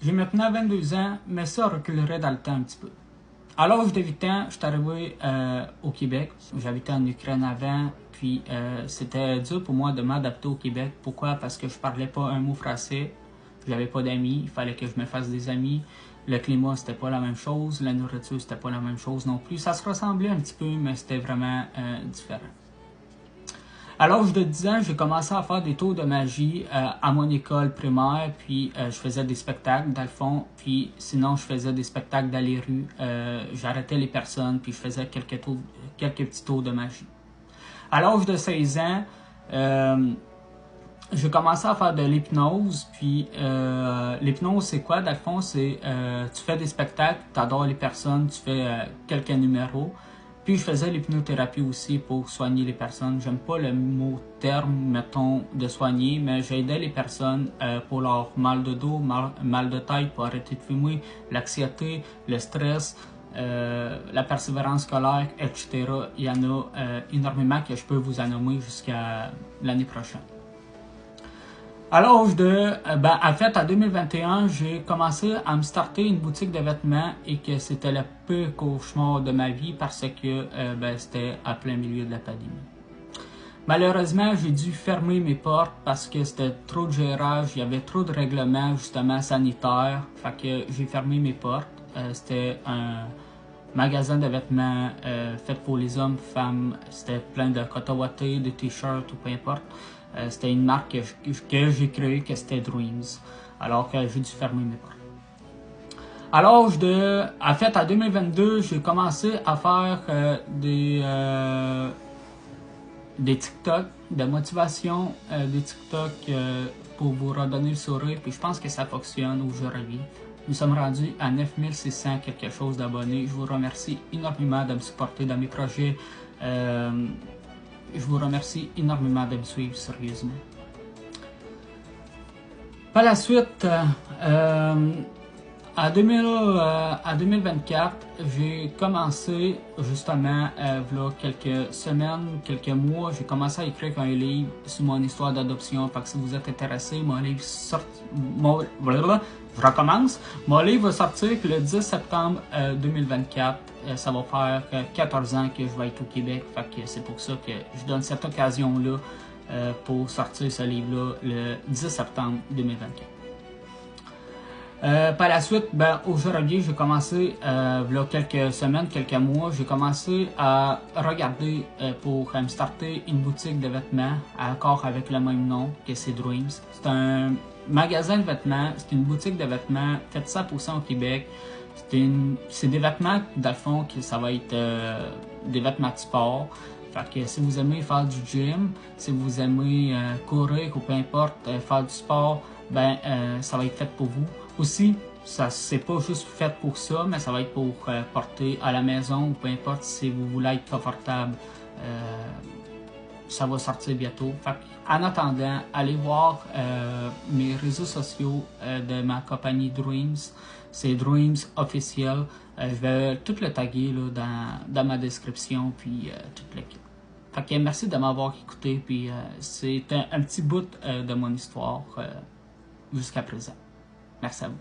J'ai maintenant 22 ans, mais ça reculerait dans le temps un petit peu. À l'âge de 8 ans, je suis arrivé au Québec. J'habitais en Ukraine avant, puis c'était dur pour moi de m'adapter au Québec. Pourquoi? Parce que je parlais pas un mot français, j'avais pas d'amis, il fallait que je me fasse des amis. Le climat, c'était pas la même chose, la nourriture, c'était pas la même chose non plus. Ça se ressemblait un petit peu, mais c'était vraiment différent. À l'âge de 10 ans, j'ai commencé à faire des tours de magie à mon école primaire, puis je faisais des spectacles dans le fond, puis sinon je faisais des spectacles dans les rues, j'arrêtais les personnes, puis je faisais quelques petits tours de magie. À l'âge de 16 ans, j'ai commencé à faire de l'hypnose, puis l'hypnose c'est quoi? Dans le fond, c'est tu fais des spectacles, tu adores les personnes, tu fais quelques numéros. Puis je faisais l'hypnothérapie aussi pour soigner les personnes. J'aime pas le mot terme, mettons, de soigner, mais j'aidais les personnes pour leur mal de dos, mal de tête, pour arrêter de fumer, l'anxiété, le stress, la persévérance scolaire, etc. Il y en a énormément que je peux vous en nommer jusqu'à l'année prochaine. À l'âge de, en fait, en 2021, j'ai commencé à me starter une boutique de vêtements et que c'était le pire cauchemar de ma vie parce que c'était à plein milieu de la pandémie. Malheureusement, j'ai dû fermer mes portes parce que c'était trop de gérage, il y avait trop de règlements justement sanitaires, fait que j'ai fermé mes portes. C'était un magasin de vêtements fait pour les hommes, femmes, c'était plein de coton-wattés, de t-shirts ou peu importe. C'était une marque que j'ai créée, que c'était Dreams, alors que j'ai dû fermer mes portes. À l'âge de... En fait, en 2022, j'ai commencé à faire des TikTok de motivation, des TikTok pour vous redonner le sourire, puis je pense que ça fonctionne aujourd'hui. Nous sommes rendus à 9600 quelque chose d'abonnés. Je vous remercie énormément de me supporter dans mes projets. Je vous remercie énormément de me suivre, sérieusement. Par la suite, en 2024, j'ai commencé justement, voilà quelques semaines, quelques mois, j'ai commencé à écrire un livre sur mon histoire d'adoption. Fait que si vous êtes intéressé, mon livre sort, je recommence. Mon livre va sortir le 10 septembre 2024. Ça va faire 14 ans que je vais être au Québec. Fait que c'est pour ça que je donne cette occasion-là pour sortir ce livre-là le 10 septembre 2024. Par la suite, aujourd'hui, j'ai commencé, il y a quelques semaines, quelques mois, j'ai commencé à regarder pour me starter une boutique de vêtements, encore avec le même nom que c'est Dreams. C'est un magasin de vêtements, c'est une boutique de vêtements faite 100% au Québec. C'est des vêtements, dans le fond, que ça va être des vêtements de sport. Fait que si vous aimez faire du gym, si vous aimez courir ou peu importe, faire du sport, ça va être fait pour vous. Aussi, ça c'est pas juste fait pour ça, mais ça va être pour porter à la maison ou peu importe si vous voulez être confortable. Ça va sortir bientôt. Fait en attendant, allez voir mes réseaux sociaux de ma compagnie Dreams. C'est Dreams officiel. Je vais tout le taguer là, dans ma description, puis tout le kit. Fait que merci de m'avoir écouté, puis c'est un petit bout de mon histoire jusqu'à présent. Merci à vous.